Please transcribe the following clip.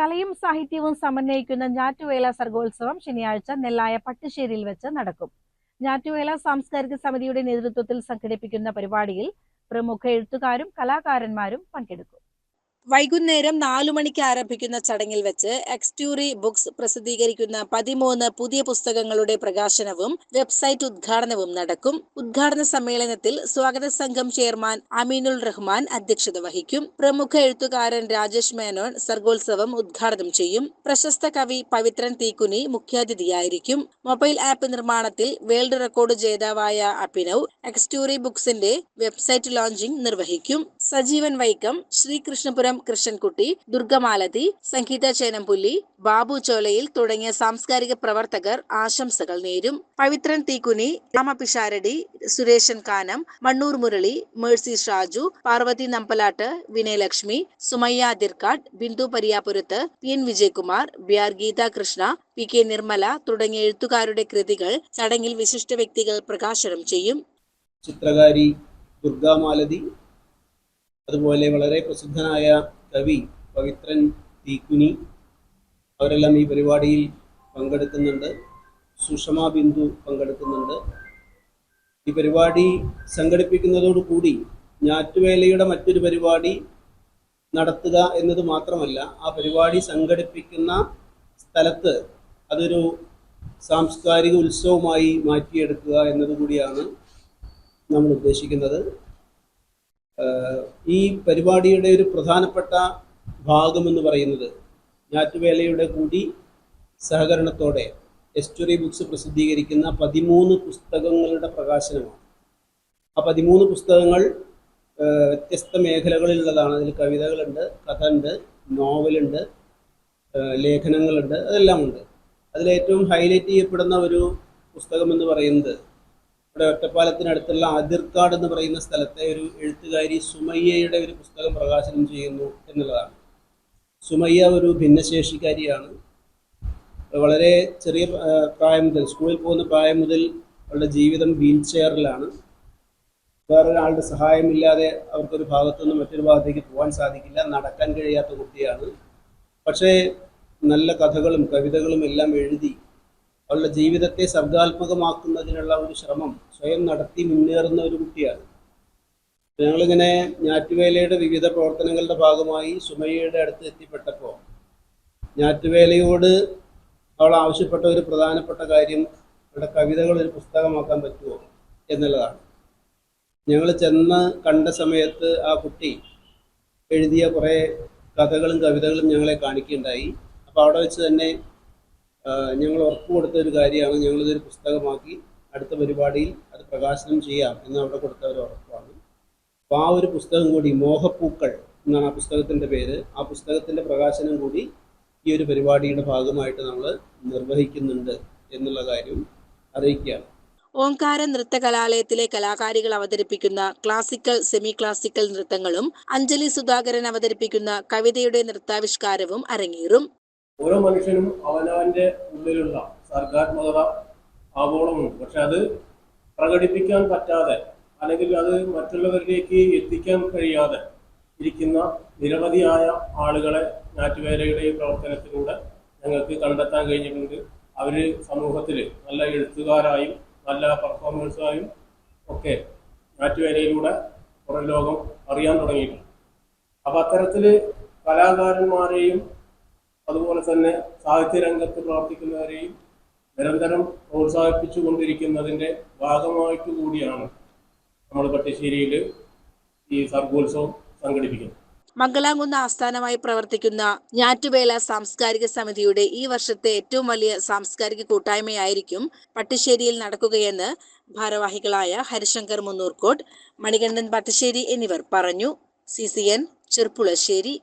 കലയും സാഹിത്യവും സമന്വയിക്കുന്ന ഞാറ്റുവേല സർഗോത്സവം ശനിയാഴ്ച നെല്ലായ പട്ടുശ്ശേരിയിൽ വെച്ച് നടക്കും. ഞാറ്റുവേല സാംസ്കാരിക സമിതിയുടെ നേതൃത്വത്തിൽ സംഘടിപ്പിക്കുന്ന പരിപാടിയിൽ പ്രമുഖ എഴുത്തുകാരും കലാകാരന്മാരും പങ്കെടുക്കും. വൈകുന്നേരം 4 മണിക്ക് ആരംഭിക്കുന്ന ചടങ്ങിൽ വെച്ച് എക്സ്റ്റ്യൂറി ബുക്സ് പ്രസിദ്ധീകരിക്കുന്ന 13 പുതിയ പുസ്തകങ്ങളുടെ പ്രകാശനവും വെബ്സൈറ്റ് ഉദ്ഘാടനവും നടക്കും. ഉദ്ഘാടന സമ്മേളനത്തിൽ സ്വാഗത സംഘം ചെയർമാൻ അമീനുൽ റഹ്മാൻ അധ്യക്ഷത വഹിക്കും. പ്രമുഖ എഴുത്തുകാരൻ രാജേഷ് മേനോൻ സർഗോത്സവം ഉദ്ഘാടനം ചെയ്യും. പ്രശസ്ത കവി പവിത്രൻ തീക്കുനി മുഖ്യാതിഥിയായിരിക്കും. മൊബൈൽ ആപ്പ് നിർമ്മാണത്തിൽ വേൾഡ് റെക്കോർഡ് ജേതാവായ അഭിനവ് എക്സ്റ്റ്യൂറി ബുക്സിന്റെ വെബ്സൈറ്റ് ലോഞ്ചിംഗ് നിർവഹിക്കും. സജീവൻ വൈക്കം, ശ്രീകൃഷ്ണപുരം കൃഷ്ണൻകുട്ടി, ദുർഗമാലതി, സംഗീത ചേനമ്പുല്ലി, ബാബു ചോലയിൽ തുടങ്ങിയ സാംസ്കാരിക പ്രവർത്തകർ ആശംസകൾ നേരും. Pavithran Theekkuni, Ramapisharody, Sureshan Kanam, Mannur Murali, Mercy Shaju, Parvathy Nambalat, Vinayalakshmi, Sumayya Dirkkad, Bindu Pariyapurath, P N Vijayakumar, BR Geetha Krishna, P K Nirmala തുടങ്ങിയ എഴുത്തുകാരുടെ കൃതികൾ ചടങ്ങിൽ വിശിഷ്ട വ്യക്തികൾ പ്രകാശനം ചെയ്യും. ചിത്രകാരി ദുർഗമാലതി, അതുപോലെ വളരെ പ്രസിദ്ധനായ കവി പവിത്രൻ തീക്കുനി, അവരെല്ലാം ഈ പരിപാടിയിൽ പങ്കെടുക്കുന്നുണ്ട്. സുഷമ ബിന്ദു പങ്കെടുക്കുന്നുണ്ട്. ഈ പരിപാടി സംഘടിപ്പിക്കുന്നതോടുകൂടി ഞാറ്റുവേലയുടെ മറ്റൊരു പരിപാടി നടത്തുക എന്നത് മാത്രമല്ല, ആ പരിപാടി സംഘടിപ്പിക്കുന്ന സ്ഥലത്ത് അതൊരു സാംസ്കാരിക ഉത്സവമായി മാറ്റിയെടുക്കുക എന്നതുകൂടിയാണ് നമ്മൾ ഉദ്ദേശിക്കുന്നത്. ഈ പരിപാടിയുടെ ഒരു പ്രധാനപ്പെട്ട ഭാഗമെന്ന് പറയുന്നത് ഞാറ്റുവേലയുടെ കൂടി സഹകരണത്തോടെ എസ്റ്റ്യൂറി ബുക്സ് പ്രസിദ്ധീകരിക്കുന്ന 13 പുസ്തകങ്ങളുടെ പ്രകാശനമാണ്. ആ 13 പുസ്തകങ്ങൾ വ്യത്യസ്ത മേഖലകളിലുള്ളതാണ്. അതിൽ കവിതകളുണ്ട്, കഥ ഉണ്ട്, നോവലുണ്ട്, ലേഖനങ്ങളുണ്ട്, അതെല്ലാം ഉണ്ട്. അതിലേറ്റവും ഹൈലൈറ്റ് ചെയ്യപ്പെടുന്ന ഒരു പുസ്തകം എന്ന് പറയുന്നത് ഇവിടെ ഒറ്റപ്പാലത്തിനടുത്തുള്ള അതിർക്കാട് എന്ന് പറയുന്ന സ്ഥലത്തെ ഒരു എഴുത്തുകാരി സുമയ്യയുടെ ഒരു പുസ്തകം പ്രകാശനം ചെയ്യുന്നു എന്നുള്ളതാണ്. സുമയ്യ ഒരു ഭിന്നശേഷിക്കാരിയാണ്. വളരെ ചെറിയ പ്രായം മുതൽ, സ്കൂളിൽ പോകുന്ന പ്രായം മുതൽ അവളുടെ ജീവിതം വീൽ ചെയറിലാണ്. വേറൊരാളുടെ സഹായമില്ലാതെ അവർക്കൊരു ഭാഗത്തുനിന്ന് മറ്റൊരു ഭാഗത്തേക്ക് പോകാൻ സാധിക്കില്ല. നടക്കാൻ കഴിയാത്ത കുട്ടിയാണ്. പക്ഷേ നല്ല കഥകളും കവിതകളും എല്ലാം എഴുതി അവളുടെ ജീവിതത്തെ സർഗാത്മകമാക്കുന്നതിനുള്ള ഒരു ശ്രമം സ്വയം നടത്തി മുന്നേറുന്ന ഒരു കുട്ടിയാണ്. ഞങ്ങളിങ്ങനെ ഞാറ്റുവേലയുടെ വിവിധ പ്രവർത്തനങ്ങളുടെ ഭാഗമായി സുമയ്യയുടെ അടുത്ത് എത്തിപ്പെട്ടപ്പോൾ ഞാറ്റുവേലയോട് അവൾ ആവശ്യപ്പെട്ട ഒരു പ്രധാനപ്പെട്ട കാര്യം അവളുടെ കവിതകൾ ഒരു പുസ്തകമാക്കാൻ പറ്റുമോ എന്നുള്ളതാണ്. ഞങ്ങൾ ചെന്ന് കണ്ട സമയത്ത് ആ കുട്ടി എഴുതിയ കുറേ കഥകളും കവിതകളും ഞങ്ങളെ കാണിക്കുകയുണ്ടായി. അപ്പോൾ അവിടെ വെച്ച് തന്നെ ഞങ്ങൾ ഉറപ്പ് കൊടുത്ത ഒരു കാര്യമാണ്, ഞങ്ങളിതൊരു പുസ്തകമാക്കി അടുത്ത പരിപാടിയിൽ അത് പ്രകാശനം ചെയ്യാം എന്ന് അവിടെ കൊടുത്ത ഒരു ഉറപ്പാണ്. അപ്പോൾ ആ ഒരു പുസ്തകം കൂടി, മോഹപ്പൂക്കൾ എന്നാണ് ആ പുസ്തകത്തിൻ്റെ പേര്, ആ പുസ്തകത്തിൻ്റെ പ്രകാശനം കൂടി ഈ ഒരു പരിപാടിയുടെ ഭാഗമായിട്ട് നമ്മൾ നിർവഹിക്കുന്നുണ്ട് എന്നുള്ള കാര്യം അറിയിക്കുകയാണ്. ഓംകാര നൃത്ത കലാലയത്തിലെ കലാകാരികൾ അവതരിപ്പിക്കുന്ന ക്ലാസിക്കൽ, സെമി ക്ലാസിക്കൽ നൃത്തങ്ങളും അഞ്ജലി സുധാകരൻ അവതരിപ്പിക്കുന്ന കവിതയുടെ നൃത്താവിഷ്കാരവും അരങ്ങേറും. ഓരോ മനുഷ്യനും അവനവൻ്റെ ഉള്ളിലുള്ള സർഗാത്മകത ആവോളമുണ്ട്. പക്ഷെ അത് പ്രകടിപ്പിക്കാൻ പറ്റാതെ അല്ലെങ്കിൽ അത് മറ്റുള്ളവരിലേക്ക് എത്തിക്കാൻ കഴിയാതെ ഇരിക്കുന്ന നിരവധിയായ ആളുകളെ ഞാറ്റുവേലയുടെ ഈ പ്രവർത്തനത്തിലൂടെ ഞങ്ങൾക്ക് കണ്ടെത്താൻ കഴിഞ്ഞിട്ടുണ്ട്. അവർ സമൂഹത്തിൽ നല്ല എഴുത്തുകാരായും നല്ല പെർഫോമൻസായും ഒക്കെ ഞാറ്റുവേലയിലൂടെ പുറം ലോകം അറിയാൻ തുടങ്ങിയിട്ടുണ്ട്. അപ്പം അത്തരത്തിൽ കലാകാരന്മാരെയും അതുപോലെ തന്നെ സാഹിത്യരംഗത്ത് പ്രവർത്തിക്കുന്നവരെയും നിരന്തരം പ്രോത്സാഹിപ്പിച്ചു കൊണ്ടിരിക്കുന്നതിൻ്റെ ഭാഗമായിട്ട് കൂടിയാണ് നമ്മൾ പട്ടിശ്ശേരിയിൽ ഈ സർഗോത്സവം സംഘടിപ്പിക്കുന്നത്. മംഗലാംകുന്ന് ആസ്ഥാനമായി പ്രവർത്തിക്കുന്ന ഞാറ്റുവേല സാംസ്കാരിക സമിതിയുടെ ഈ വർഷത്തെ ഏറ്റവും വലിയ സാംസ്കാരിക കൂട്ടായ്മയായിരിക്കും പട്ടിശ്ശേരിയിൽ നടക്കുകയെന്ന് ഭാരവാഹികളായ ഹരിശങ്കർ മുന്നൂർക്കോട്ട്, മണികണ്ഠൻ പട്ടിശ്ശേരി എന്നിവർ പറഞ്ഞു. CCN ചെർപ്പുളശ്ശേരി.